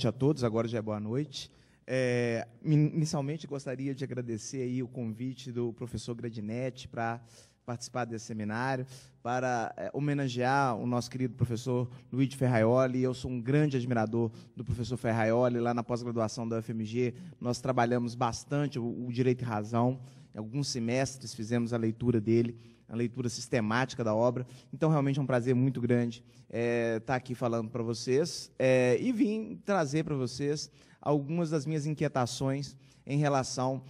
noite a todos, agora já é boa noite. Inicialmente, gostaria de agradecer aí o convite do professor Gradinetti para participar desse seminário, para homenagear o nosso querido professor Luigi Ferraioli. Eu sou um grande admirador do professor Ferraioli. Lá na pós-graduação da UFMG, nós trabalhamos bastante o Direito e Razão. Em alguns semestres fizemos a leitura dele, a leitura sistemática da obra. Então, realmente é um prazer muito grande estar aqui falando para vocês e vim trazer para vocês algumas das minhas inquietações em relação,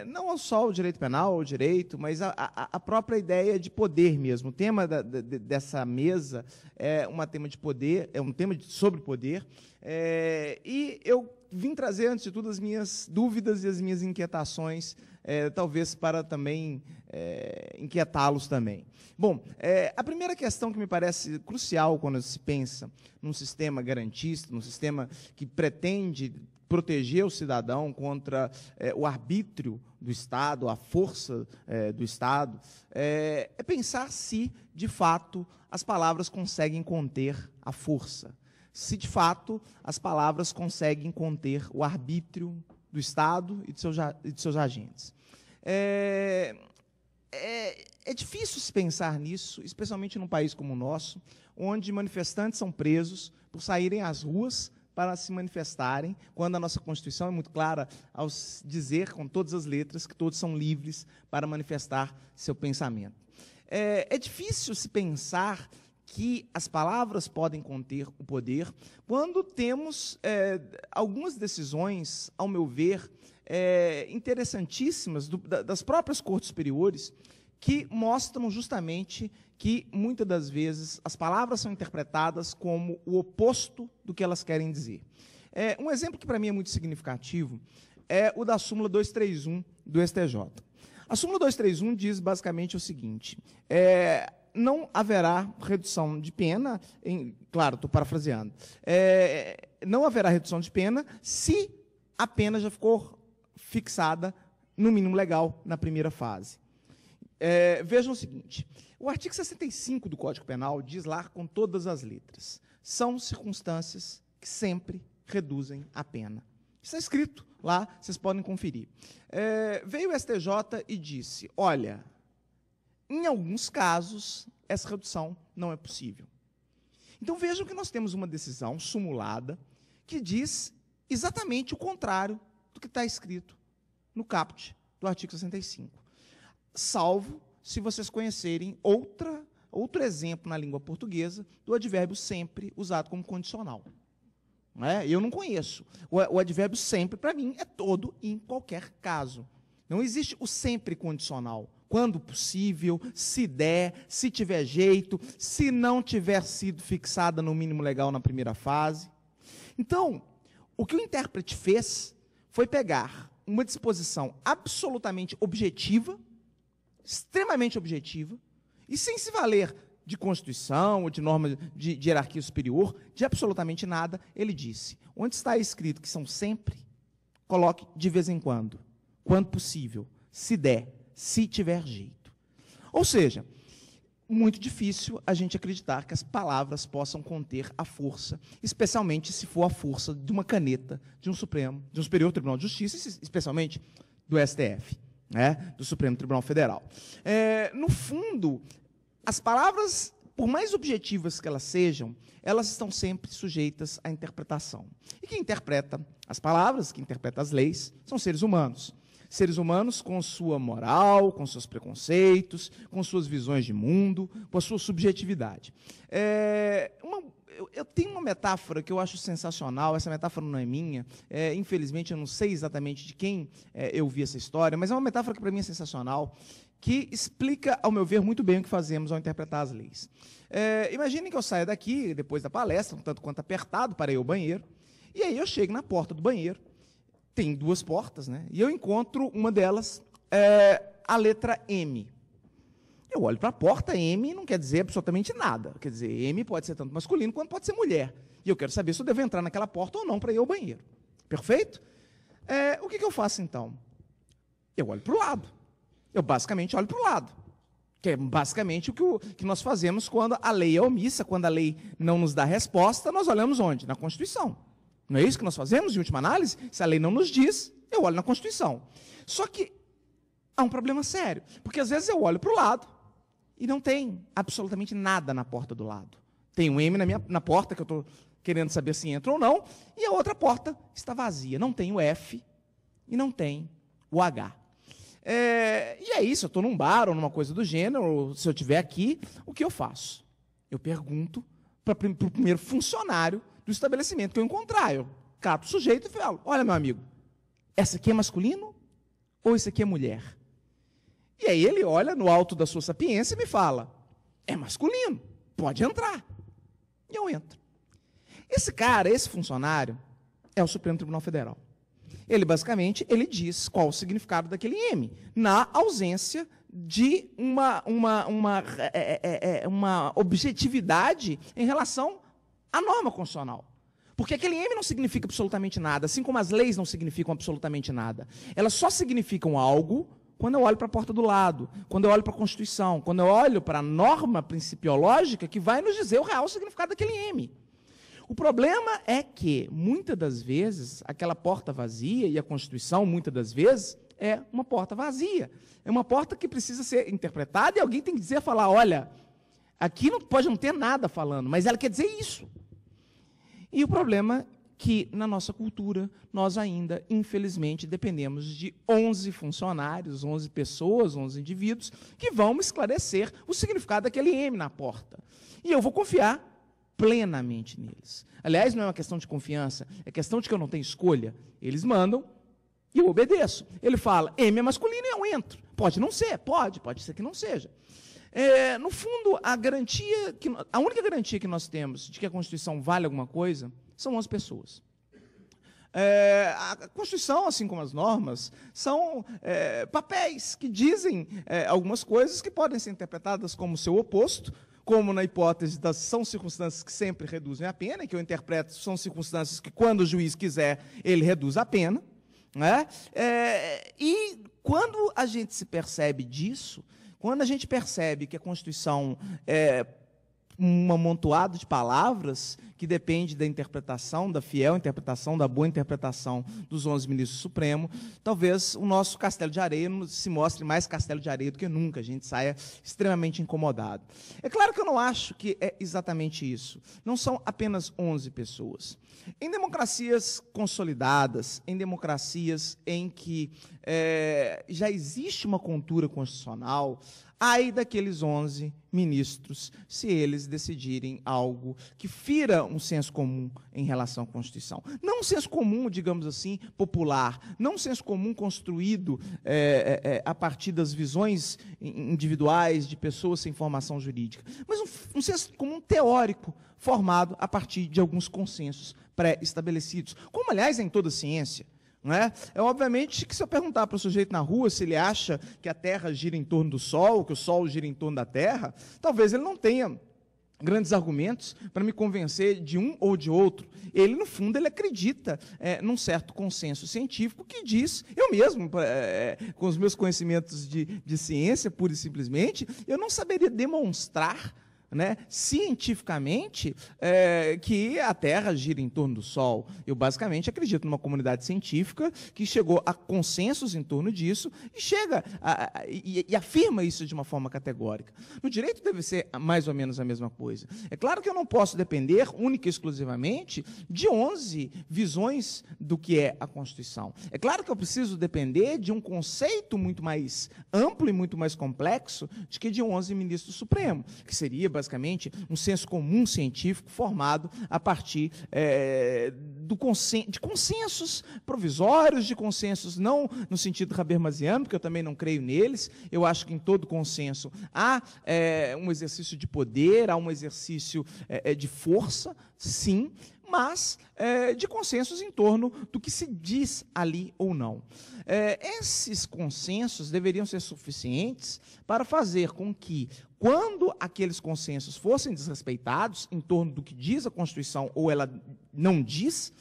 não só ao direito penal, ao direito, mas a própria ideia de poder mesmo. O tema dessa mesa é um tema de poder, é um tema sobre poder, e eu vim trazer, antes de tudo, as minhas dúvidas e as minhas inquietações, talvez para também inquietá-los também. Bom, a primeira questão que me parece crucial quando se pensa num sistema garantista, num sistema que pretende proteger o cidadão contra o arbítrio do Estado, a força do Estado, é pensar se, de fato, as palavras conseguem conter a força, se, de fato, as palavras conseguem conter o arbítrio do Estado e de seus agentes. É difícil se pensar nisso, especialmente num país como o nosso, onde manifestantes são presos por saírem às ruas para se manifestarem, quando a nossa Constituição é muito clara ao dizer, com todas as letras, que todos são livres para manifestar seu pensamento. É difícil se pensar que as palavras podem conter o poder, quando temos algumas decisões, ao meu ver, interessantíssimas das próprias cortes superiores, que mostram justamente que, muitas das vezes, as palavras são interpretadas como o oposto do que elas querem dizer. Um exemplo que, para mim, é muito significativo é o da súmula 231 do STJ. A súmula 231 diz, basicamente, o seguinte: não haverá redução de pena, claro, estou parafraseando, não haverá redução de pena se a pena já ficou fixada no mínimo legal na primeira fase. Vejam o seguinte: o artigo 65 do Código Penal diz lá com todas as letras: são circunstâncias que sempre reduzem a pena. Isso é escrito lá, vocês podem conferir. Veio o STJ e disse: olha, em alguns casos, essa redução não é possível. Então, vejam que nós temos uma decisão sumulada que diz exatamente o contrário do que está escrito no caput do artigo 65. Salvo se vocês conhecerem outro exemplo na língua portuguesa do advérbio sempre usado como condicional. Eu não conheço. O advérbio sempre, para mim, é todo e em qualquer caso. Não existe o sempre condicional. Quando possível, se der, se tiver jeito, se não tiver sido fixada no mínimo legal na primeira fase. Então, o que o intérprete fez foi pegar uma disposição absolutamente objetiva, extremamente objetiva, e sem se valer de Constituição ou de norma de hierarquia superior, de absolutamente nada, ele disse: onde está escrito que são sempre, coloque de vez em quando possível, se der, se tiver jeito. Ou seja, muito difícil a gente acreditar que as palavras possam conter a força, especialmente se for a força de uma caneta de um Superior Tribunal de Justiça, especialmente do STF. Do Supremo Tribunal Federal. No fundo, as palavras, por mais objetivas que elas sejam, elas estão sempre sujeitas à interpretação. E quem interpreta as palavras, quem interpreta as leis, são seres humanos. Seres humanos com sua moral, com seus preconceitos, com suas visões de mundo, com a sua subjetividade. Eu tenho uma metáfora que eu acho sensacional, essa metáfora não é minha, infelizmente eu não sei exatamente de quem eu vi essa história, mas é uma metáfora que para mim é sensacional, que explica, ao meu ver, muito bem o que fazemos ao interpretar as leis. Imaginem que eu saia daqui, depois da palestra, um tanto quanto apertado, para ir ao banheiro, e aí eu chego na porta do banheiro, tem duas portas, né? E eu encontro uma delas, a letra M. Eu olho para a porta, M não quer dizer absolutamente nada. Quer dizer, M pode ser tanto masculino quanto pode ser mulher. E eu quero saber se eu devo entrar naquela porta ou não para ir ao banheiro. Perfeito? O que eu faço, então? Eu olho para o lado. Eu basicamente olho para o lado. Que é basicamente o que nós fazemos quando a lei é omissa, quando a lei não nos dá resposta, nós olhamos onde? Na Constituição. Não é isso que nós fazemos, em última análise? Se a lei não nos diz, eu olho na Constituição. Só que há um problema sério, porque às vezes eu olho para o lado e não tem absolutamente nada na porta do lado. Tem um M na porta, que eu estou querendo saber se entra ou não, e a outra porta está vazia. Não tem o F e não tem o H. E é isso, eu estou num bar ou numa coisa do gênero, ou se eu estiver aqui, o que eu faço? Eu pergunto para o primeiro funcionário do estabelecimento que eu encontrar. Eu cato o sujeito e falo, olha, meu amigo, essa aqui é masculino ou isso aqui é mulher? E aí ele olha no alto da sua sapiência e me fala, é masculino, pode entrar. E eu entro. Esse cara, esse funcionário, é o Supremo Tribunal Federal. Ele, basicamente, ele diz qual o significado daquele M, na ausência de uma objetividade em relação à norma constitucional. Porque aquele M não significa absolutamente nada, assim como as leis não significam absolutamente nada. Elas só significam algo quando eu olho para a porta do lado, quando eu olho para a Constituição, quando eu olho para a norma principiológica que vai nos dizer o real significado daquele M. O problema é que, muitas das vezes, aquela porta vazia, e a Constituição, muitas das vezes, é uma porta vazia. É uma porta que precisa ser interpretada e alguém tem que dizer, falar, olha, aqui pode não ter nada falando, mas ela quer dizer isso. E o problema é que, na nossa cultura, nós ainda, infelizmente, dependemos de 11 funcionários, 11 pessoas, 11 indivíduos, que vão esclarecer o significado daquele M na porta. E eu vou confiar plenamente neles. Aliás, não é uma questão de confiança, é questão de que eu não tenho escolha. Eles mandam e eu obedeço. Ele fala, M é masculino e eu entro. Pode não ser, pode ser que não seja. No fundo, a única garantia que nós temos de que a Constituição vale alguma coisa são 11 pessoas. A Constituição, assim como as normas, são papéis que dizem algumas coisas que podem ser interpretadas como seu oposto, como na hipótese das são circunstâncias que sempre reduzem a pena, que eu interpreto são circunstâncias que, quando o juiz quiser, ele reduz a pena. Né? E quando a gente se percebe disso, quando a gente percebe que a Constituição é um amontoado de palavras que depende da interpretação, da fiel interpretação, da boa interpretação dos 11 ministros do Supremo, talvez o nosso castelo de areia se mostre mais castelo de areia do que nunca, a gente saia extremamente incomodado. É claro que eu não acho que é exatamente isso. Não são apenas 11 pessoas. Em democracias consolidadas, em democracias em que já existe uma cultura constitucional, ai daqueles 11 ministros, se eles decidirem algo que fira um senso comum em relação à Constituição. Não um senso comum, digamos assim, popular, não um senso comum construído a partir das visões individuais de pessoas sem formação jurídica, mas um senso comum teórico, formado a partir de alguns consensos pré-estabelecidos, como, aliás, é em toda ciência. Não é? Obviamente que se eu perguntar para o sujeito na rua se ele acha que a Terra gira em torno do Sol, que o Sol gira em torno da Terra, talvez ele não tenha grandes argumentos para me convencer de um ou de outro. Ele, no fundo, ele acredita num certo consenso científico que diz, eu mesmo, com os meus conhecimentos de ciência, pura e simplesmente, eu não saberia demonstrar, né, cientificamente, que a Terra gira em torno do Sol. Eu, basicamente, acredito numa comunidade científica que chegou a consensos em torno disso e chega e afirma isso de uma forma categórica. No direito deve ser mais ou menos a mesma coisa. É claro que eu não posso depender, única e exclusivamente, de 11 visões do que é a Constituição. É claro que eu preciso depender de um conceito muito mais amplo e muito mais complexo de que de 11 ministros do Supremo, que seria, basicamente, um senso comum científico formado a partir de consensos provisórios, de consensos não no sentido habermasiano, porque eu também não creio neles. Eu acho que em todo consenso há um exercício de poder, há um exercício de força, sim, mas de consensos em torno do que se diz ali ou não. Esses consensos deveriam ser suficientes para fazer com que, quando aqueles consensos fossem desrespeitados em torno do que diz a Constituição ou ela não diz,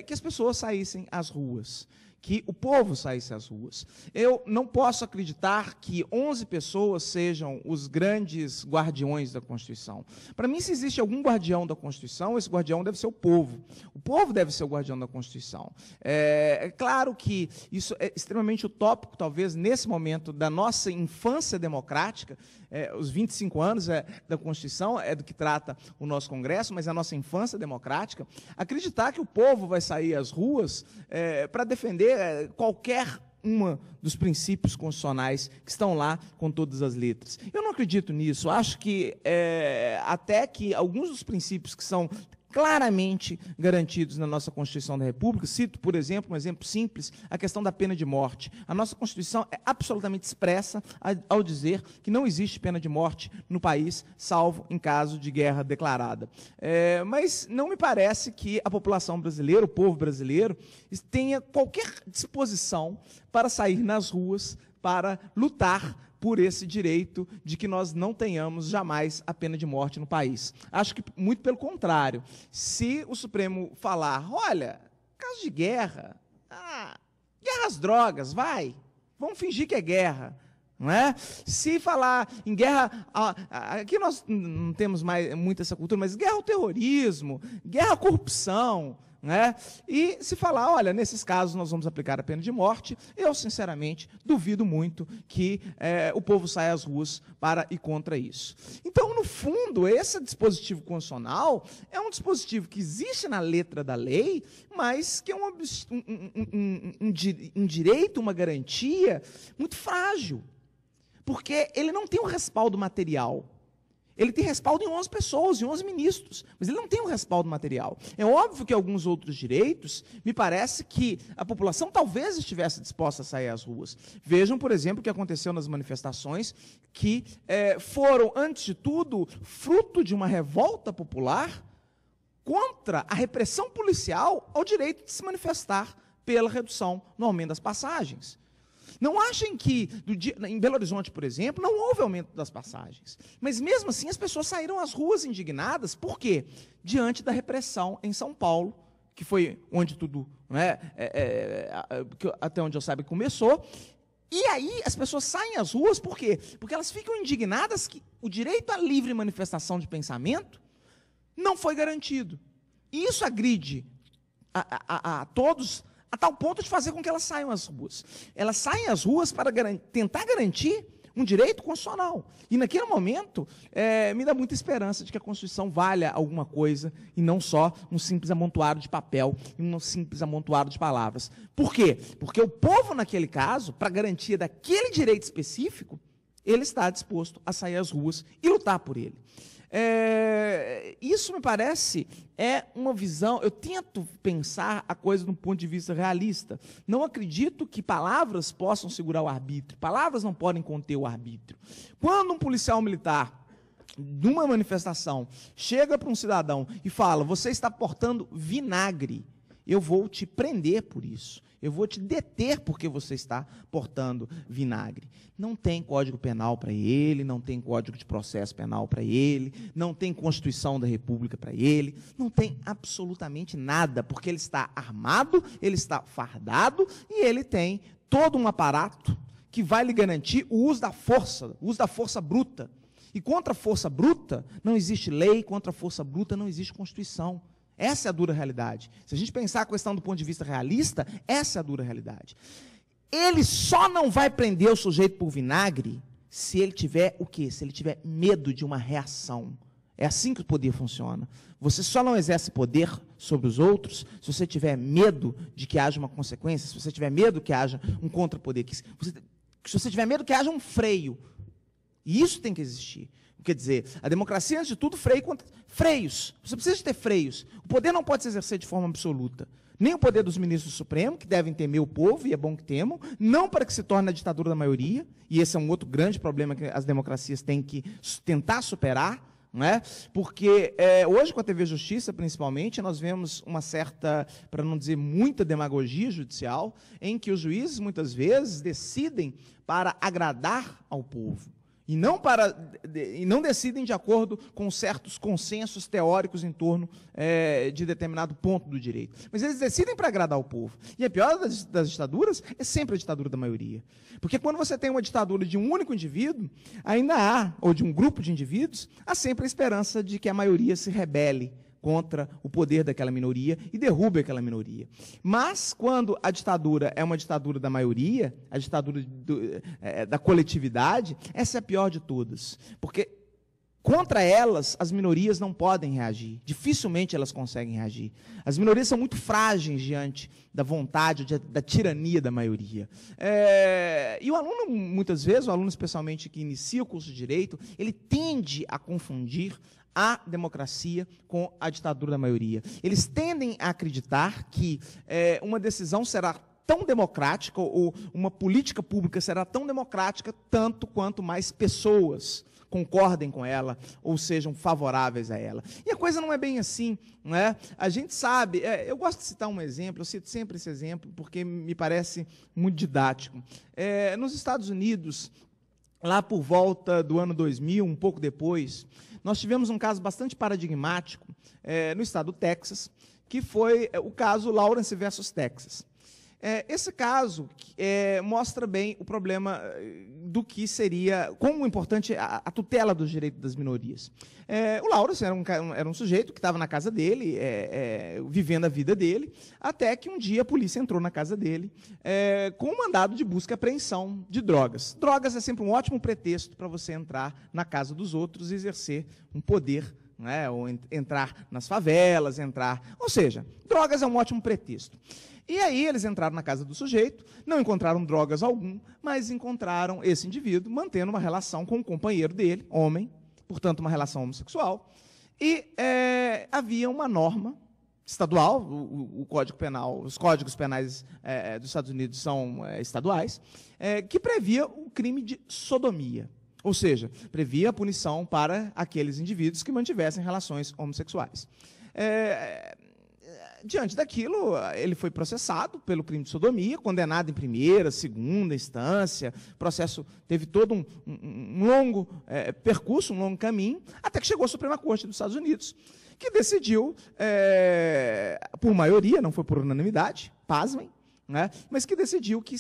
que as pessoas saíssem às ruas, que o povo saísse às ruas. Eu não posso acreditar que 11 pessoas sejam os grandes guardiões da Constituição. Para mim, se existe algum guardião da Constituição, esse guardião deve ser o povo. O povo deve ser o guardião da Constituição. É claro que isso é extremamente utópico, talvez, nesse momento da nossa infância democrática, os 25 anos da Constituição é do que trata o nosso Congresso, mas a nossa infância democrática, acreditar que o povo vai sair às ruas para defender qualquer uma dos princípios constitucionais que estão lá com todas as letras. Eu não acredito nisso. Acho que até que alguns dos princípios que são claramente garantidos na nossa Constituição da República, cito, por exemplo, um exemplo simples, a questão da pena de morte. A nossa Constituição é absolutamente expressa ao dizer que não existe pena de morte no país, salvo em caso de guerra declarada. Mas não me parece que a população brasileira, o povo brasileiro, tenha qualquer disposição para sair nas ruas, para lutar por esse direito de que nós não tenhamos jamais a pena de morte no país. Acho que, muito pelo contrário, se o Supremo falar, olha, caso de guerra, guerra às drogas, vamos fingir que é guerra, não é? Se falar em guerra, aqui nós não temos mais muito essa cultura, mas guerra ao terrorismo, guerra à corrupção, né? E se falar, olha, nesses casos nós vamos aplicar a pena de morte, eu, sinceramente, duvido muito que o povo saia às ruas para ir contra isso. Então, no fundo, esse dispositivo constitucional é um dispositivo que existe na letra da lei, mas que é um direito, uma garantia muito frágil, porque ele não tem um respaldo material. Ele tem respaldo em 11 pessoas, em 11 ministros, mas ele não tem um respaldo material. É óbvio que alguns outros direitos, me parece que a população talvez estivesse disposta a sair às ruas. Vejam, por exemplo, o que aconteceu nas manifestações, que foram, antes de tudo, fruto de uma revolta popular contra a repressão policial ao direito de se manifestar pela redução no aumento das passagens. Não achem que, em Belo Horizonte, por exemplo, não houve aumento das passagens. Mas, mesmo assim, as pessoas saíram às ruas indignadas. Por quê? Diante da repressão em São Paulo, que foi onde tudo, até onde eu saiba, começou. E aí as pessoas saem às ruas, por quê? Porque elas ficam indignadas que o direito à livre manifestação de pensamento não foi garantido. E isso agride a todos, a tal ponto de fazer com que elas saiam às ruas. Elas saem às ruas para tentar garantir um direito constitucional. E, naquele momento, me dá muita esperança de que a Constituição valha alguma coisa e não só um simples amontoado de papel e um simples amontoado de palavras. Por quê? Porque o povo, naquele caso, para garantia daquele direito específico, ele está disposto a sair às ruas e lutar por ele. Isso me parece uma visão, eu tento pensar a coisa de um ponto de vista realista. Não acredito que palavras possam segurar o arbítrio, palavras não podem conter o arbítrio. Quando um policial militar, numa manifestação, chega para um cidadão e fala, você está portando vinagre, eu vou te prender por isso. Eu vou te deter porque você está portando vinagre. Não tem Código Penal para ele, não tem Código de Processo Penal para ele, não tem Constituição da República para ele, não tem absolutamente nada, porque ele está armado, ele está fardado e ele tem todo um aparato que vai lhe garantir o uso da força bruta. E contra a força bruta não existe lei, contra a força bruta não existe Constituição. Essa é a dura realidade. Se a gente pensar a questão do ponto de vista realista, essa é a dura realidade. Ele só não vai prender o sujeito por vinagre se ele tiver o quê? Se ele tiver medo de uma reação. É assim que o poder funciona. Você só não exerce poder sobre os outros se você tiver medo de que haja uma consequência, se você tiver medo que haja um contrapoder, se você tiver medo que haja um freio. E isso tem que existir. Quer dizer, a democracia, antes de tudo, freios. Você precisa ter freios. O poder não pode se exercer de forma absoluta. Nem o poder dos ministros do Supremo, que devem temer o povo, e é bom que temam, não para que se torne a ditadura da maioria, e esse é um outro grande problema que as democracias têm que tentar superar, não é? Porque hoje, com a TV Justiça, principalmente, nós vemos uma certa, para não dizer muita demagogia judicial, em que os juízes, muitas vezes, decidem para agradar ao povo. E não decidem de acordo com certos consensos teóricos em torno de determinado ponto do direito. Mas eles decidem para agradar o povo. E a pior das ditaduras é sempre a ditadura da maioria. Porque quando você tem uma ditadura de um único indivíduo, ainda há, ou de um grupo de indivíduos, há sempre a esperança de que a maioria se rebele contra o poder daquela minoria e derrube aquela minoria. Mas, quando a ditadura é uma ditadura da maioria, a ditadura da coletividade, essa é a pior de todas. Porque contra elas, as minorias não podem reagir. Dificilmente elas conseguem reagir. As minorias são muito frágeis diante da vontade, da tirania da maioria. E o aluno, muitas vezes, o aluno especialmente que inicia o curso de Direito, ele tende a confundir a democracia com a ditadura da maioria. Eles tendem a acreditar que uma decisão será tão democrática, ou uma política pública será tão democrática, tanto quanto mais pessoas concordem com ela, ou sejam favoráveis a ela. E a coisa não é bem assim, não é? A gente sabe, eu gosto de citar um exemplo, eu cito sempre esse exemplo, porque me parece muito didático. Nos Estados Unidos, lá por volta do ano 2000, um pouco depois, nós tivemos um caso bastante paradigmático no estado do Texas, que foi o caso Lawrence versus Texas. Esse caso mostra bem o problema do que seria, como importante a tutela dos direitos das minorias. O Lawrence era um sujeito que estava na casa dele, vivendo a vida dele, até que um dia a polícia entrou na casa dele com um mandado de busca e apreensão de drogas. Drogas é sempre um ótimo pretexto para você entrar na casa dos outros e exercer um poder, ou entrar nas favelas, ou seja, drogas é um ótimo pretexto. E aí eles entraram na casa do sujeito, não encontraram drogas algum, mas encontraram esse indivíduo mantendo uma relação com o companheiro dele, homem, portanto uma relação homossexual, e havia uma norma estadual, o Código Penal, os códigos penais dos Estados Unidos são estaduais, que previa o crime de sodomia. Ou seja, previa a punição para aqueles indivíduos que mantivessem relações homossexuais. Diante daquilo, ele foi processado pelo crime de sodomia, condenado em primeira, segunda instância. O processo teve todo um longo percurso, um longo caminho, até que chegou à Suprema Corte dos Estados Unidos, que decidiu, por maioria, não foi por unanimidade, pasmem, mas que decidiu que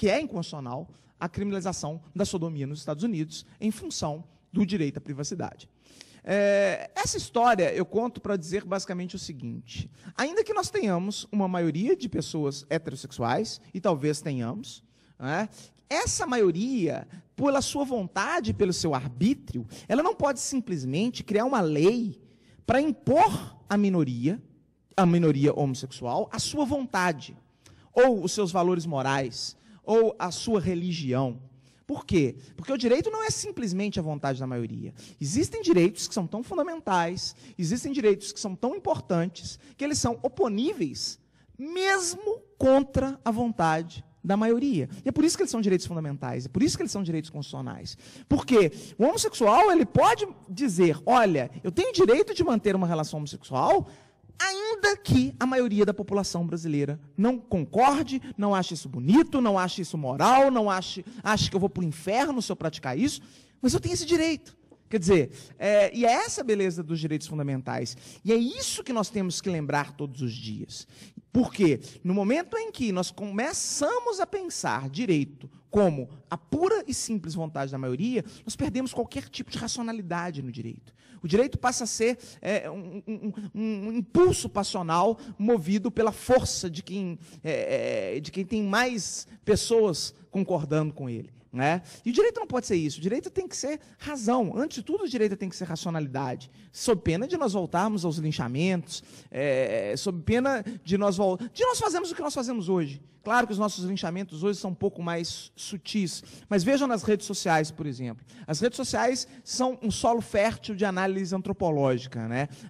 é inconstitucional a criminalização da sodomia nos Estados Unidos em função do direito à privacidade. Essa história eu conto para dizer basicamente o seguinte: ainda que nós tenhamos uma maioria de pessoas heterossexuais, e talvez tenhamos, essa maioria, pela sua vontade, pelo seu arbítrio, ela não pode simplesmente criar uma lei para impor à minoria homossexual, a sua vontade, ou os seus valores morais, ou a sua religião. Por quê? Porque o direito não é simplesmente a vontade da maioria. Existem direitos que são tão fundamentais, existem direitos que são tão importantes, que eles são oponíveis, mesmo contra a vontade da maioria. E é por isso que eles são direitos fundamentais, é por isso que eles são direitos constitucionais. Porque o homossexual, ele pode dizer, olha, eu tenho direito de manter uma relação homossexual, ainda que a maioria da população brasileira não concorde, não ache isso bonito, não ache isso moral, não ache que eu vou para o inferno se eu praticar isso, mas eu tenho esse direito. Quer dizer, e é essa a beleza dos direitos fundamentais. E é isso que nós temos que lembrar todos os dias. Porque no momento em que nós começamos a pensar direito como a pura e simples vontade da maioria, nós perdemos qualquer tipo de racionalidade no direito. O direito passa a ser um impulso passional movido pela força de quem tem mais pessoas concordando com ele. E o direito não pode ser isso, o direito tem que ser razão. Antes de tudo, o direito tem que ser racionalidade, sob pena de nós voltarmos aos linchamentos, sob pena de nós fazermos o que nós fazemos hoje. Claro que os nossos linchamentos hoje são um pouco mais sutis, mas vejam nas redes sociais, por exemplo. As redes sociais são um solo fértil de análise antropológica.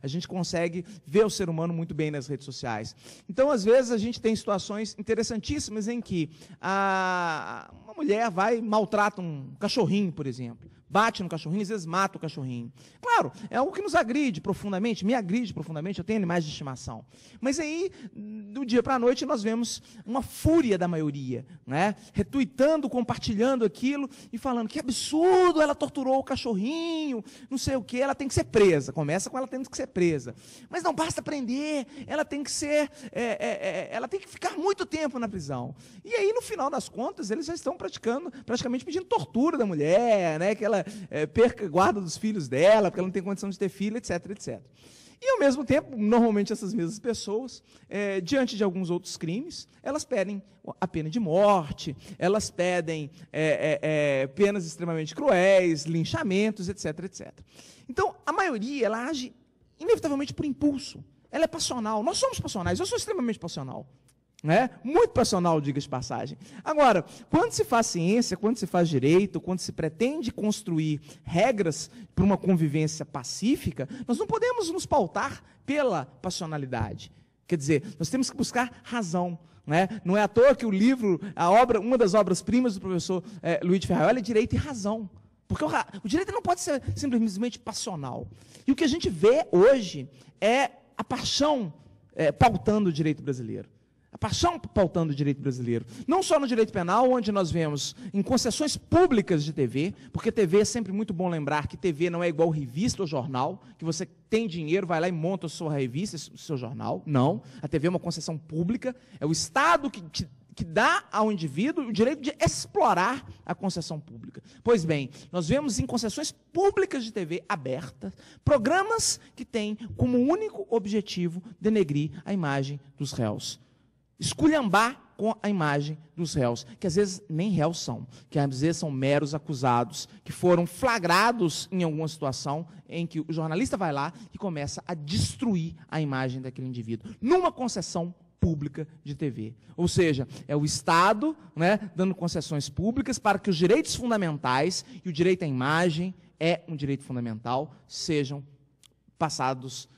A gente consegue ver o ser humano muito bem nas redes sociais. Então, às vezes, a gente tem situações interessantíssimas em que uma mulher vai e maltrata um cachorrinho, por exemplo. bate no cachorrinho, às vezes mata o cachorrinho. Claro, é algo que nos agride profundamente, me agride profundamente, eu tenho animais de estimação. Mas aí, do dia para a noite, nós vemos uma fúria da maioria, né? Retuitando, compartilhando aquilo e falando que absurdo, ela torturou o cachorrinho, não sei o quê, ela tem que ser presa. Começa com ela tendo que ser presa. Mas não basta prender, ela tem que ser, ela tem que ficar muito tempo na prisão. E aí, no final das contas, eles já estão praticamente pedindo tortura da mulher, né? Que ela perca a guarda dos filhos dela, porque ela não tem condição de ter filho, etc, etc. E, ao mesmo tempo, normalmente essas mesmas pessoas, diante de alguns outros crimes, elas pedem a pena de morte, elas pedem penas extremamente cruéis, linchamentos, etc, etc. Então, a maioria, ela age inevitavelmente por impulso. Ela é passional. Nós somos passionais. Eu sou extremamente passional. Né? Muito passional, diga-se de passagem. Agora, quando se faz ciência, quando se faz direito, quando se pretende construir regras para uma convivência pacífica, nós não podemos nos pautar pela passionalidade. Quer dizer, nós temos que buscar razão. Né? Não é à toa que o livro, uma das obras-primas do professor Luiz de Ferraioli é Direito e Razão. Porque o direito não pode ser simplesmente passional. E o que a gente vê hoje é a paixão pautando o direito brasileiro. A paixão pautando o direito brasileiro. Não só no direito penal, onde nós vemos em concessões públicas de TV, porque TV é sempre muito bom lembrar que TV não é igual revista ou jornal, que você tem dinheiro, vai lá e monta a sua revista, o seu jornal. Não. A TV é uma concessão pública, é o Estado que dá ao indivíduo o direito de explorar a concessão pública. Pois bem, nós vemos em concessões públicas de TV abertas, programas que têm como único objetivo denegrir a imagem dos réus. Esculhambar com a imagem dos réus, que às vezes nem réus são, que às vezes são meros acusados, que foram flagrados em alguma situação em que o jornalista vai lá e começa a destruir a imagem daquele indivíduo, numa concessão pública de TV. Ou seja, é o Estado, né, dando concessões públicas para que os direitos fundamentais, e o direito à imagem é um direito fundamental, sejam passados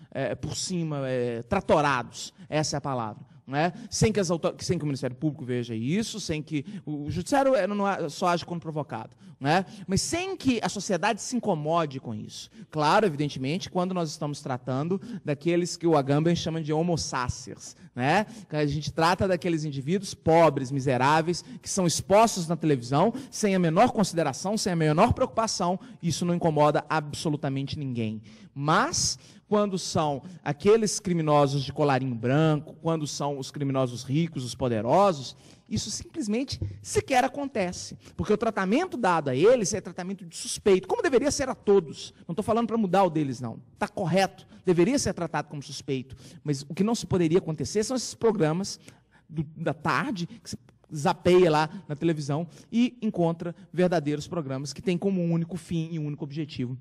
por cima, tratorados, essa é a palavra. Né? Sem que o Ministério Público veja isso, sem que o Judiciário não só age quando provocado, né? Mas sem que a sociedade se incomode com isso. Claro, evidentemente, quando nós estamos tratando daqueles que o Agamben chama de homo sapiens, né? A gente trata daqueles indivíduos pobres, miseráveis, que são expostos na televisão, sem a menor consideração, sem a menor preocupação, isso não incomoda absolutamente ninguém. Mas quando são aqueles criminosos de colarinho branco, quando são os criminosos ricos, os poderosos, isso simplesmente sequer acontece. Porque o tratamento dado a eles é tratamento de suspeito, como deveria ser a todos. Não estou falando para mudar o deles, não. Está correto, deveria ser tratado como suspeito. Mas o que não se poderia acontecer são esses programas da tarde, que se zapeia lá na televisão e encontra verdadeiros programas que têm como único fim e único objetivo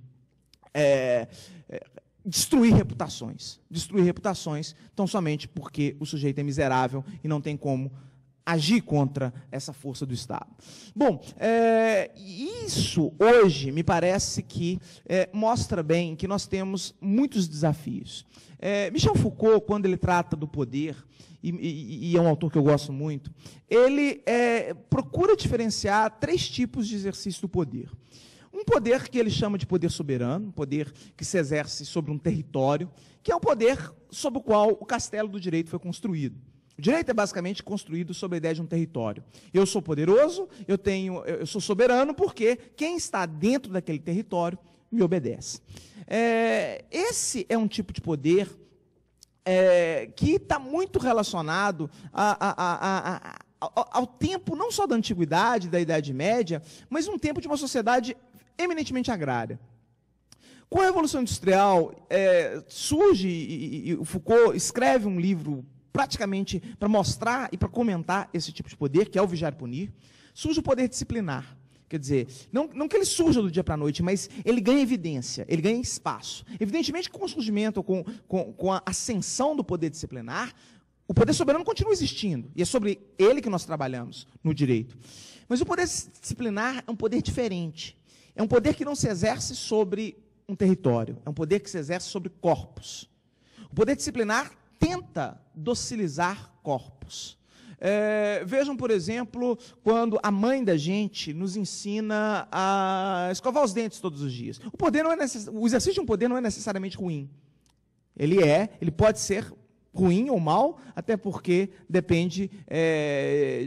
destruir reputações, tão somente porque o sujeito é miserável e não tem como agir contra essa força do Estado. Bom, isso hoje me parece que mostra bem que nós temos muitos desafios. Michel Foucault, quando ele trata do poder, e é um autor que eu gosto muito, ele procura diferenciar 3 tipos de exercício do poder. Um poder que ele chama de poder soberano, um poder que se exerce sobre um território, que é o poder sobre o qual o castelo do direito foi construído. O direito é basicamente construído sobre a ideia de um território. Eu sou poderoso, eu sou soberano, porque quem está dentro daquele território me obedece. Esse é um tipo de poder que está muito relacionado ao tempo não só da antiguidade, da Idade Média, mas um tempo de uma sociedade eminentemente agrária. Com a Revolução Industrial, surge, e o Foucault escreve um livro praticamente para mostrar e para comentar esse tipo de poder, que é o vigiar e punir, surge o poder disciplinar. Quer dizer, não que ele surja do dia para a noite, mas ele ganha evidência, ele ganha espaço. Evidentemente, com o surgimento, com a ascensão do poder disciplinar, o poder soberano continua existindo, e é sobre ele que nós trabalhamos no direito. Mas o poder disciplinar é um poder diferente. É um poder que não se exerce sobre um território, é um poder que se exerce sobre corpos. O poder disciplinar tenta docilizar corpos. Vejam, por exemplo, quando a mãe da gente nos ensina a escovar os dentes todos os dias. O exercício de um poder não é necessariamente ruim. Ele pode ser ruim ou mal, até porque depende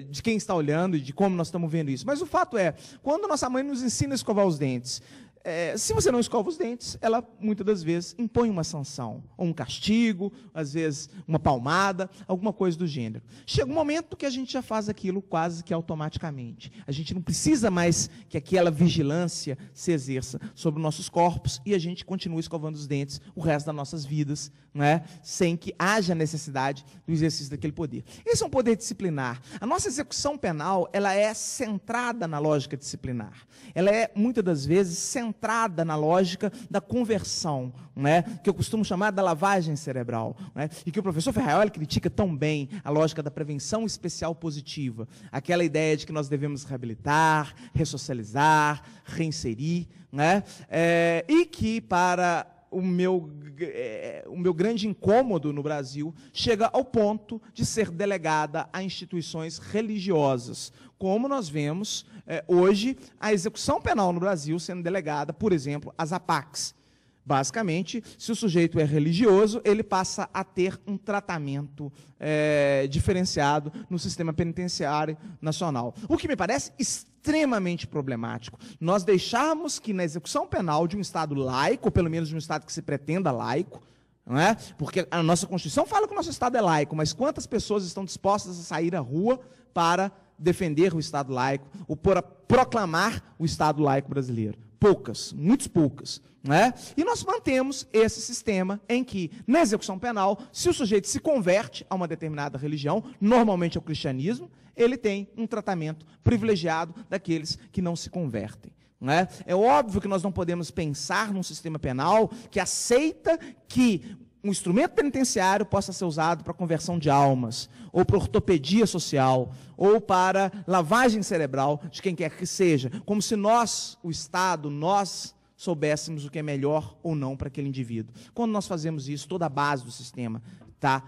de quem está olhando e de como nós estamos vendo isso. Mas o fato é, quando nossa mãe nos ensina a escovar os dentes, se você não escova os dentes, ela muitas das vezes impõe uma sanção, ou um castigo, às vezes uma palmada, alguma coisa do gênero. Chega um momento que a gente já faz aquilo quase que automaticamente. A gente não precisa mais que aquela vigilância se exerça sobre nossos corpos e a gente continua escovando os dentes o resto das nossas vidas, não é? Sem que haja necessidade do exercício daquele poder. Esse é um poder disciplinar. A nossa execução penal, ela é centrada na lógica disciplinar. Ela é, muitas das vezes, centrada na lógica da conversão, né? Que eu costumo chamar da lavagem cerebral, né? E que o professor Ferraioli critica tão bem a lógica da prevenção especial positiva, aquela ideia de que nós devemos reabilitar, ressocializar, reinserir, né? E que para o meu grande incômodo no Brasil chega ao ponto de ser delegada a instituições religiosas, como nós vemos hoje a execução penal no Brasil sendo delegada, por exemplo, às APACs. Basicamente, se o sujeito é religioso, ele passa a ter um tratamento diferenciado no sistema penitenciário nacional. O que me parece extremamente problemático. Nós deixarmos que na execução penal de um Estado laico, ou pelo menos de um Estado que se pretenda laico, não é? Porque a nossa Constituição fala que o nosso Estado é laico, mas quantas pessoas estão dispostas a sair à rua para defender o Estado laico, ou para proclamar o Estado laico brasileiro? Poucas, muito poucas. Né? E nós mantemos esse sistema em que, na execução penal, se o sujeito se converte a uma determinada religião, normalmente ao cristianismo, ele tem um tratamento privilegiado daqueles que não se convertem. Né? É óbvio que nós não podemos pensar num sistema penal que aceita que um instrumento penitenciário possa ser usado para conversão de almas, ou para ortopedia social, ou para lavagem cerebral de quem quer que seja, como se nós, o Estado, nós soubéssemos o que é melhor ou não para aquele indivíduo. Quando nós fazemos isso, toda a base do sistema está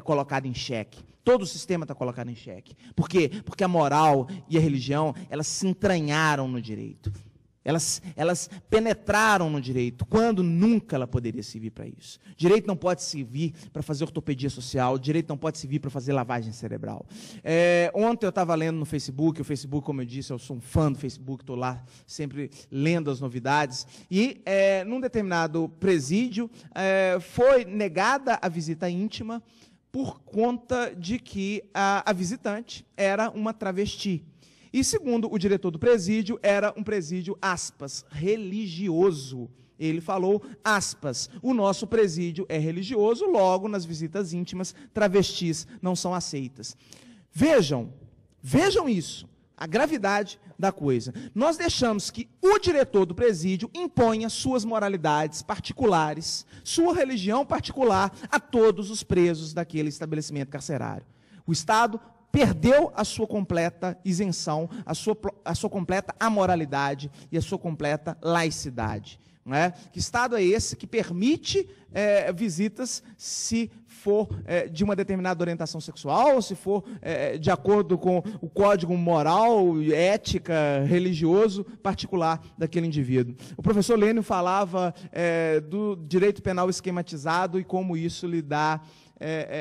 colocada em xeque. Todo o sistema está colocado em xeque. Por quê? Porque a moral e a religião, elas se entranharam no direito. Elas penetraram no direito, quando nunca ela poderia servir para isso. Direito não pode servir para fazer ortopedia social, direito não pode servir para fazer lavagem cerebral. Ontem eu estava lendo no Facebook, o Facebook, como eu disse, eu sou um fã do Facebook, estou lá sempre lendo as novidades, e num determinado presídio foi negada a visita íntima por conta de que a visitante era uma travesti. E, segundo o diretor do presídio, era um presídio, aspas, religioso. Ele falou, aspas, o nosso presídio é religioso, logo, nas visitas íntimas, travestis não são aceitas. Vejam isso, a gravidade da coisa. Nós deixamos que o diretor do presídio imponha suas moralidades particulares, sua religião particular, a todos os presos daquele estabelecimento carcerário. O Estado perdeu a sua completa isenção, a sua completa amoralidade e a sua completa laicidade. Não é? Que Estado é esse que permite visitas se for de uma determinada orientação sexual, ou se for de acordo com o código moral, ética, religioso particular daquele indivíduo? O professor Lênio falava do direito penal esquematizado e como isso lhe dá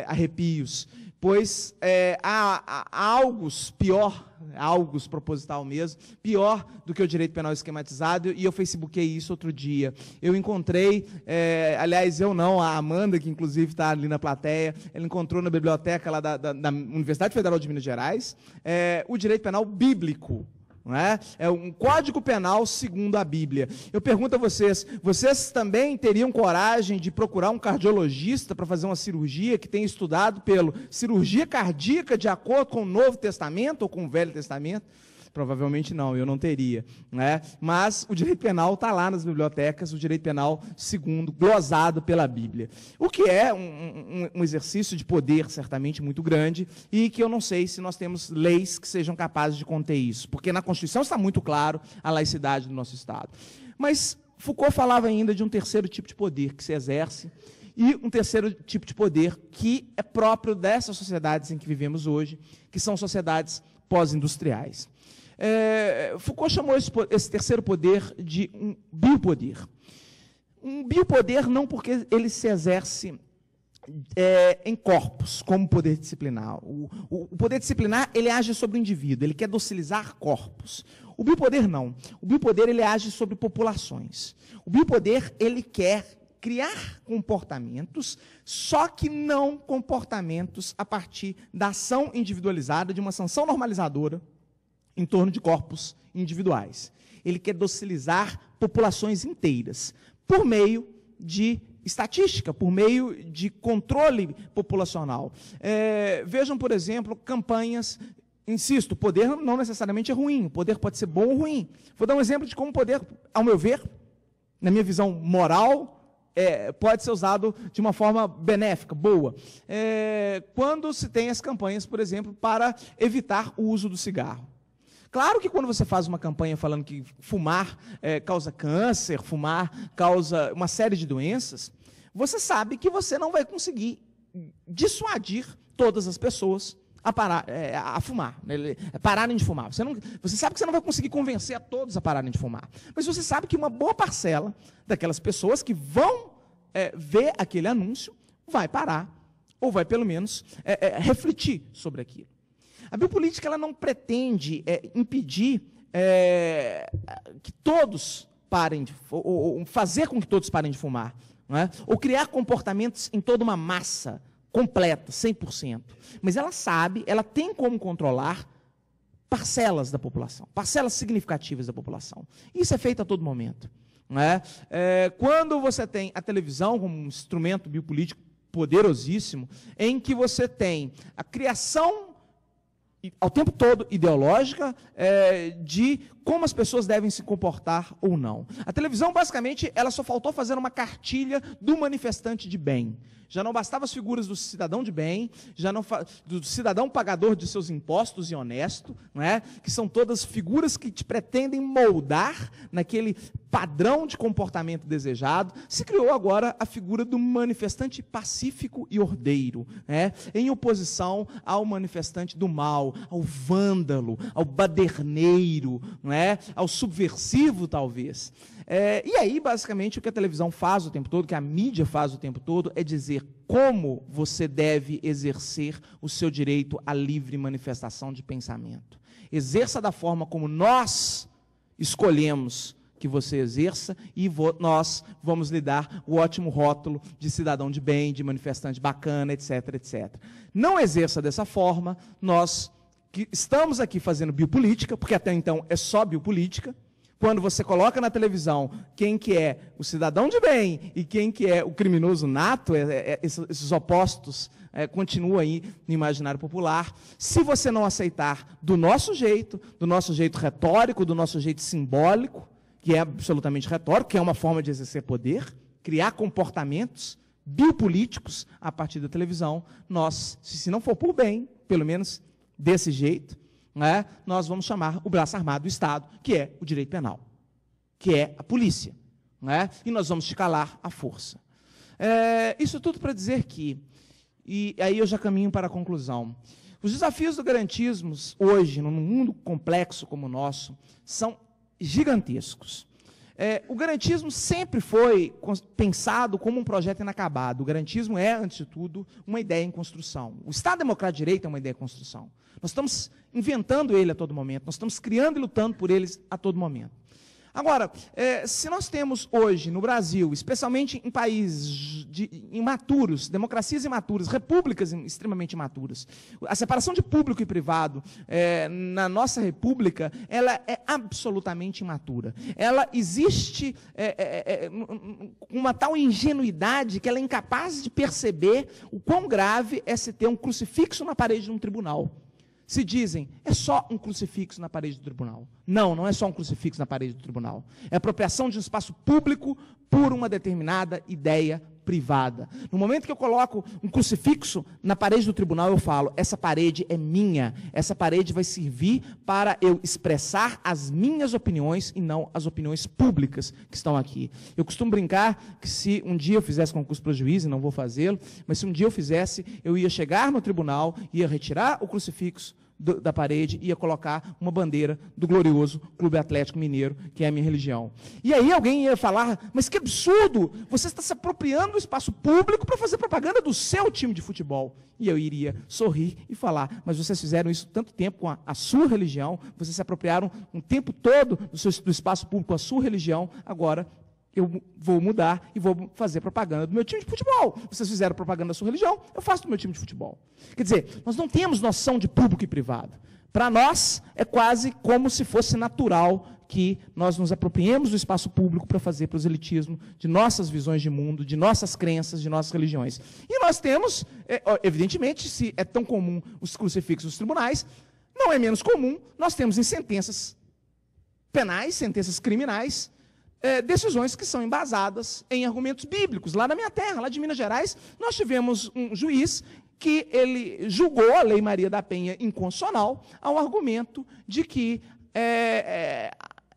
arrepios. Pois há algo pior, algo proposital mesmo, pior do que o direito penal esquematizado, e eu facebookei isso outro dia. Eu encontrei, aliás, eu não, a Amanda, que inclusive está ali na plateia, ela encontrou na biblioteca lá da Universidade Federal de Minas Gerais, o direito penal bíblico. Não é? É um código penal segundo a Bíblia. Eu pergunto a vocês também teriam coragem de procurar um cardiologista para fazer uma cirurgia que tenha estudado pelo cirurgia cardíaca de acordo com o Novo Testamento ou com o Velho Testamento? Provavelmente não, eu não teria. Né? Mas o direito penal está lá nas bibliotecas, o direito penal segundo, glosado pela Bíblia. O que é um exercício de poder, certamente, muito grande, e que eu não sei se nós temos leis que sejam capazes de conter isso, porque na Constituição está muito claro a laicidade do nosso Estado. Mas Foucault falava ainda de um terceiro tipo de poder que se exerce, E um terceiro tipo de poder que é próprio dessas sociedades em que vivemos hoje, que são sociedades pós-industriais. Foucault chamou esse terceiro poder de um biopoder. Um biopoder não porque ele se exerce em corpos, como poder disciplinar. O poder disciplinar, ele age sobre o indivíduo, ele quer docilizar corpos. O biopoder não. O biopoder, ele age sobre populações. O biopoder, ele quer criar comportamentos, só que não comportamentos a partir da ação individualizada, de uma sanção normalizadora em torno de corpos individuais. Ele quer docilizar populações inteiras, por meio de estatística, por meio de controle populacional. Vejam, por exemplo, campanhas. Insisto, o poder não necessariamente é ruim, o poder pode ser bom ou ruim. Vou dar um exemplo de como o poder, ao meu ver, na minha visão moral, pode ser usado de uma forma benéfica, boa. Quando se tem as campanhas, por exemplo, para evitar o uso do cigarro. Claro que quando você faz uma campanha falando que fumar causa câncer, fumar causa uma série de doenças, você sabe que você não vai conseguir dissuadir todas as pessoas a fumar, pararem de fumar. Você sabe que você não vai conseguir convencer a todos a pararem de fumar. Mas você sabe que uma boa parcela daquelas pessoas que vão ver aquele anúncio vai parar, ou vai pelo menos refletir sobre aquilo. A biopolítica ela não pretende impedir que todos parem, ou fazer com que todos parem de fumar, não é? Ou criar comportamentos em toda uma massa completa, 100%. Mas ela sabe, ela tem como controlar parcelas da população, parcelas significativas da população. Isso é feito a todo momento. Não é? Quando você tem a televisão como um instrumento biopolítico poderosíssimo, em que você tem a criação ao tempo todo ideológica de como as pessoas devem se comportar ou não. A televisão, basicamente, ela só faltou fazer uma cartilha do manifestante de bem. Já não bastava as figuras do cidadão de bem, do cidadão pagador de seus impostos e honesto, não é? Que são todas figuras que te pretendem moldar naquele padrão de comportamento desejado. Se criou agora a figura do manifestante pacífico e ordeiro, né? Em oposição ao manifestante do mal, ao vândalo, ao baderneiro, não é? Ao subversivo, talvez. E aí, basicamente, o que a televisão faz o tempo todo, que a mídia faz o tempo todo, é dizer como você deve exercer o seu direito à livre manifestação de pensamento. Exerça da forma como nós escolhemos que você exerça e nós vamos lhe dar o ótimo rótulo de cidadão de bem, de manifestante bacana, etc, etc. Não exerça dessa forma, nós que estamos aqui fazendo biopolítica, porque até então é só biopolítica. Quando você coloca na televisão quem que é o cidadão de bem e quem que é o criminoso nato, esses opostos continuam aí no imaginário popular. Se você não aceitar do nosso jeito retórico, do nosso jeito simbólico, que é absolutamente retórico, que é uma forma de exercer poder, criar comportamentos biopolíticos a partir da televisão, nós, se não for por bem, pelo menos desse jeito, nós vamos chamar o braço armado do Estado, que é o direito penal, que é a polícia, e nós vamos te calar à força. Isso tudo para dizer que, e aí eu já caminho para a conclusão, os desafios do garantismo hoje, num mundo complexo como o nosso, são gigantescos. O garantismo sempre foi pensado como um projeto inacabado. O garantismo é, antes de tudo, uma ideia em construção. O Estado Democrático de Direito é uma ideia em construção. Nós estamos inventando ele a todo momento, nós estamos criando e lutando por eles a todo momento. Agora, se nós temos hoje no Brasil, especialmente em países imaturos, democracias imaturas, repúblicas extremamente imaturas, a separação de público e privado na nossa república, ela é absolutamente imatura. Ela existe com uma tal ingenuidade que ela é incapaz de perceber o quão grave é se ter um crucifixo na parede de um tribunal. Se dizem, é só um crucifixo na parede do tribunal. Não, não é só um crucifixo na parede do tribunal. É apropriação de um espaço público por uma determinada ideia privada. No momento que eu coloco um crucifixo na parede do tribunal, eu falo, essa parede é minha, essa parede vai servir para eu expressar as minhas opiniões e não as opiniões públicas que estão aqui. Eu costumo brincar que se um dia eu fizesse concurso para juiz, e não vou fazê-lo, mas se um dia eu fizesse, eu ia chegar no tribunal, ia retirar o crucifixo da parede e ia colocar uma bandeira do glorioso Clube Atlético Mineiro, que é a minha religião. E aí alguém ia falar, mas que absurdo, você está se apropriando do espaço público para fazer propaganda do seu time de futebol. E eu iria sorrir e falar, mas vocês fizeram isso tanto tempo com a sua religião, vocês se apropriaram um tempo todo do espaço público com a sua religião, agora eu vou mudar e vou fazer propaganda do meu time de futebol. Vocês fizeram propaganda da sua religião, eu faço do meu time de futebol. Quer dizer, nós não temos noção de público e privado. Para nós, é quase como se fosse natural que nós nos apropriemos do espaço público para fazer proselitismo de nossas visões de mundo, de nossas crenças, de nossas religiões. E nós temos, evidentemente, se é tão comum os crucifixos nos tribunais, não é menos comum, nós temos em sentenças penais, sentenças criminais, decisões que são embasadas em argumentos bíblicos. Lá na minha terra, lá de Minas Gerais, nós tivemos um juiz que ele julgou a Lei Maria da Penha inconstitucional ao argumento de que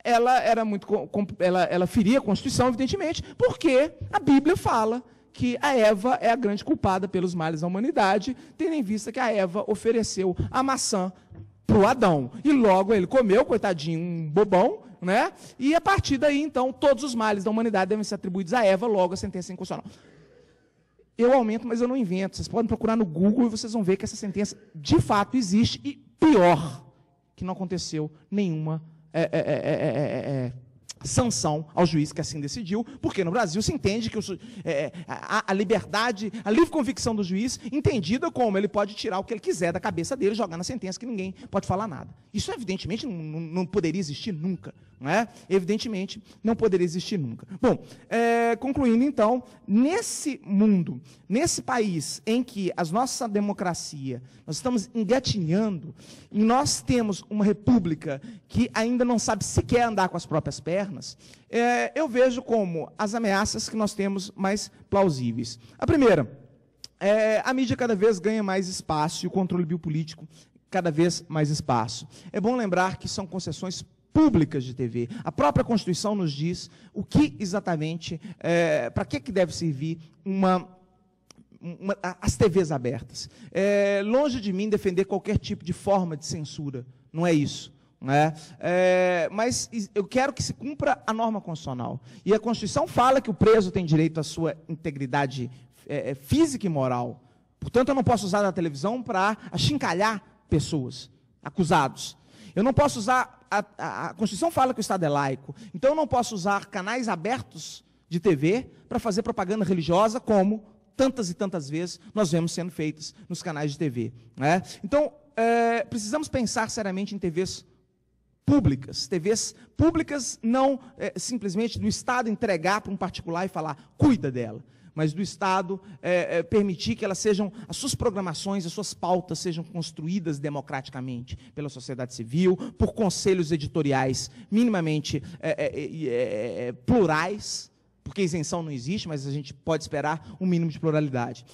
ela feria a Constituição, evidentemente, porque a Bíblia fala que a Eva é a grande culpada pelos males da humanidade, tendo em vista que a Eva ofereceu a maçã para o Adão. E logo ele comeu, coitadinho, um bobão, né? E a partir daí, então, todos os males da humanidade devem ser atribuídos a Eva, logo a sentença é inconstitucional. Eu aumento, mas eu não invento. Vocês podem procurar no Google e vocês vão ver que essa sentença, de fato, existe. E pior, que não aconteceu nenhuma sanção ao juiz que assim decidiu, porque no Brasil se entende que a liberdade, a livre convicção do juiz, entendida como ele pode tirar o que ele quiser da cabeça dele, jogar na sentença que ninguém pode falar nada. Isso, evidentemente, não poderia existir nunca. Não é? Evidentemente, não poderia existir nunca. Bom, concluindo então, nesse mundo, nesse país em que a nossa democracia, nós estamos engatinhando, e nós temos uma república que ainda não sabe sequer andar com as próprias pernas, eu vejo como as ameaças que nós temos mais plausíveis. A primeira, a mídia cada vez ganha mais espaço e o controle biopolítico cada vez mais espaço. É bom lembrar que são concessões públicas de TV. A própria Constituição nos diz o que exatamente, para que deve servir as TVs abertas. Longe de mim defender qualquer tipo de forma de censura, não é isso. Mas eu quero que se cumpra a norma constitucional. E a Constituição fala que o preso tem direito à sua integridade física e moral. Portanto, eu não posso usar a televisão para achincalhar pessoas, acusados. Eu não posso usar... A Constituição fala que o Estado é laico, então eu não posso usar canais abertos de TV para fazer propaganda religiosa, como tantas e tantas vezes nós vemos sendo feitas nos canais de TV. Então, precisamos pensar seriamente em TVs públicas não simplesmente do Estado entregar para um particular e falar, cuida dela, mas do Estado permitir que elas sejam, as suas programações, as suas pautas sejam construídas democraticamente pela sociedade civil, por conselhos editoriais minimamente plurais, porque isenção não existe, mas a gente pode esperar um mínimo de pluralidade.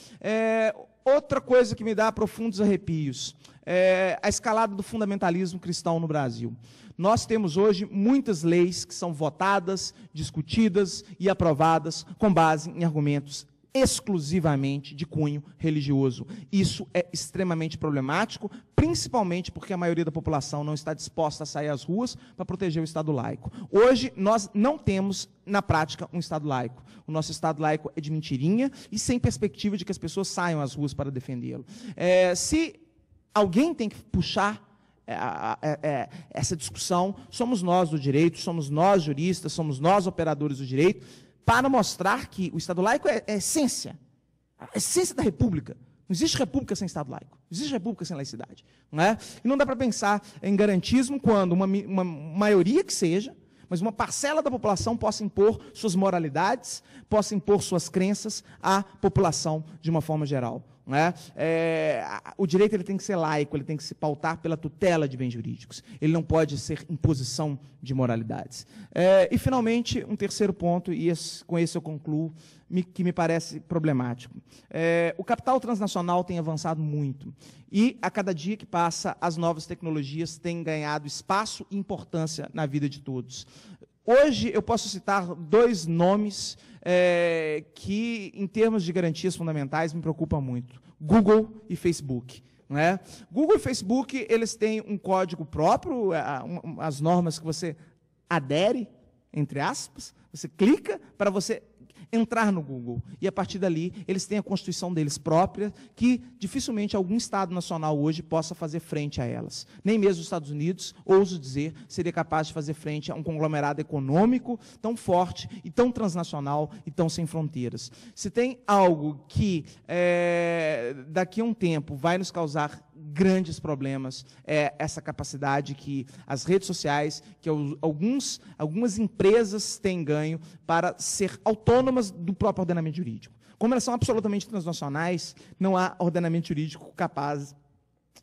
Outra coisa que me dá profundos arrepios é a escalada do fundamentalismo cristão no Brasil. Nós temos hoje muitas leis que são votadas, discutidas e aprovadas com base em argumentos exclusivamente de cunho religioso. Isso é extremamente problemático, principalmente porque a maioria da população não está disposta a sair às ruas para proteger o Estado laico. Hoje, nós não temos, na prática, um Estado laico. O nosso Estado laico é de mentirinha e sem perspectiva de que as pessoas saiam às ruas para defendê-lo. Se alguém tem que puxar essa discussão, somos nós do direito, somos nós juristas, somos nós operadores do direito, para mostrar que o Estado laico é a essência da república. Não existe república sem Estado laico, não existe república sem laicidade. Não é? E não dá para pensar em garantismo quando uma maioria que seja, mas uma parcela da população possa impor suas moralidades, possa impor suas crenças à população de uma forma geral. né? O direito ele tem que ser laico, ele tem que se pautar pela tutela de bens jurídicos. Ele não pode ser imposição de moralidades. E, finalmente, um terceiro ponto, e com esse eu concluo, que me parece problemático. O capital transnacional tem avançado muito, e, a cada dia que passa, as novas tecnologias têm ganhado espaço e importância na vida de todos. Hoje, eu posso citar 2 nomes que, em termos de garantias fundamentais, me preocupam muito: Google e Facebook. Né? Google e Facebook, eles têm um código próprio, as normas que você adere, entre aspas, você clica para você entrar no Google. E, a partir dali, eles têm a constituição deles própria, que dificilmente algum Estado nacional hoje possa fazer frente a elas. Nem mesmo os Estados Unidos, ouso dizer, seria capaz de fazer frente a um conglomerado econômico tão forte e tão transnacional e tão sem fronteiras. Se tem algo que, daqui a um tempo, vai nos causar grandes problemas, é essa capacidade que as redes sociais, que algumas empresas têm ganho para ser autônomas do próprio ordenamento jurídico. Como elas são absolutamente transnacionais, não há ordenamento jurídico capaz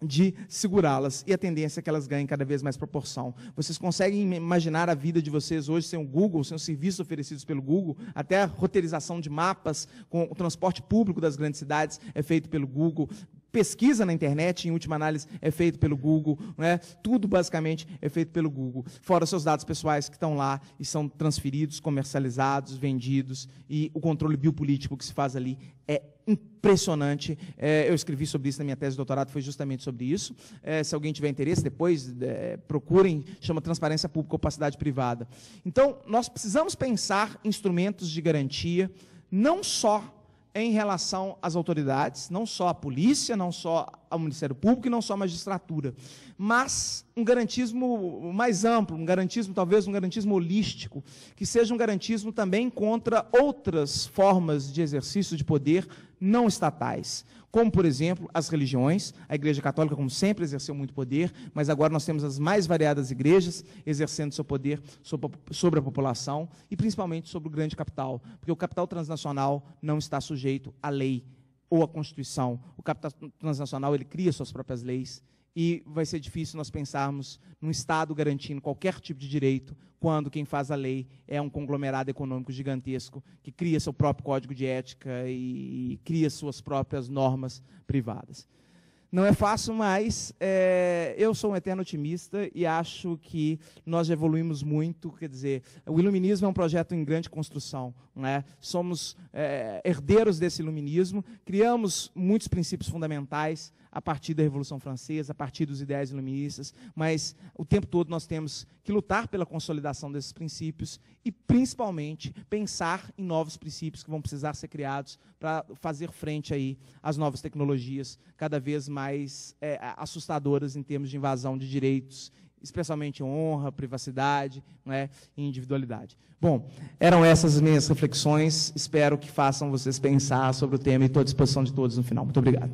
de segurá-las, e a tendência é que elas ganhem cada vez mais proporção. Vocês conseguem imaginar a vida de vocês hoje sem o Google, sem os serviços oferecidos pelo Google? Até a roteirização de mapas com o transporte público das grandes cidades é feito pelo Google. Pesquisa na internet, em última análise, é feito pelo Google, né? Tudo, basicamente, é feito pelo Google. Fora seus dados pessoais que estão lá e são transferidos, comercializados, vendidos, e o controle biopolítico que se faz ali é impressionante. Eu escrevi sobre isso na minha tese de doutorado, foi justamente sobre isso. Se alguém tiver interesse, depois procurem, chama Transparência Pública ou Opacidade Privada. Então, nós precisamos pensar instrumentos de garantia, não só em relação às autoridades, não só à polícia, não só ao Ministério Público e não só à magistratura, mas um garantismo mais amplo, talvez um garantismo holístico, que seja um garantismo também contra outras formas de exercício de poder não estatais, como, por exemplo, as religiões. A Igreja Católica, como sempre, exerceu muito poder, mas agora nós temos as mais variadas igrejas exercendo seu poder sobre a população e, principalmente, sobre o grande capital, porque o capital transnacional não está sujeito à lei ou à Constituição. O capital transnacional, ele cria suas próprias leis, e vai ser difícil nós pensarmos num Estado garantindo qualquer tipo de direito quando quem faz a lei é um conglomerado econômico gigantesco que cria seu próprio código de ética e cria suas próprias normas privadas. Não é fácil, mas eu sou um eterno otimista e acho que nós já evoluímos muito. Quer dizer, o iluminismo é um projeto em grande construção, né? Somos herdeiros desse iluminismo, criamos muitos princípios fundamentais a partir da Revolução Francesa, a partir dos ideais iluministas, mas o tempo todo nós temos que lutar pela consolidação desses princípios e, principalmente, pensar em novos princípios que vão precisar ser criados para fazer frente aí às novas tecnologias cada vez mais assustadoras em termos de invasão de direitos, especialmente honra, privacidade, né, e individualidade. Bom, eram essas as minhas reflexões, espero que façam vocês pensar sobre o tema e estou à disposição de todos no final. Muito obrigado.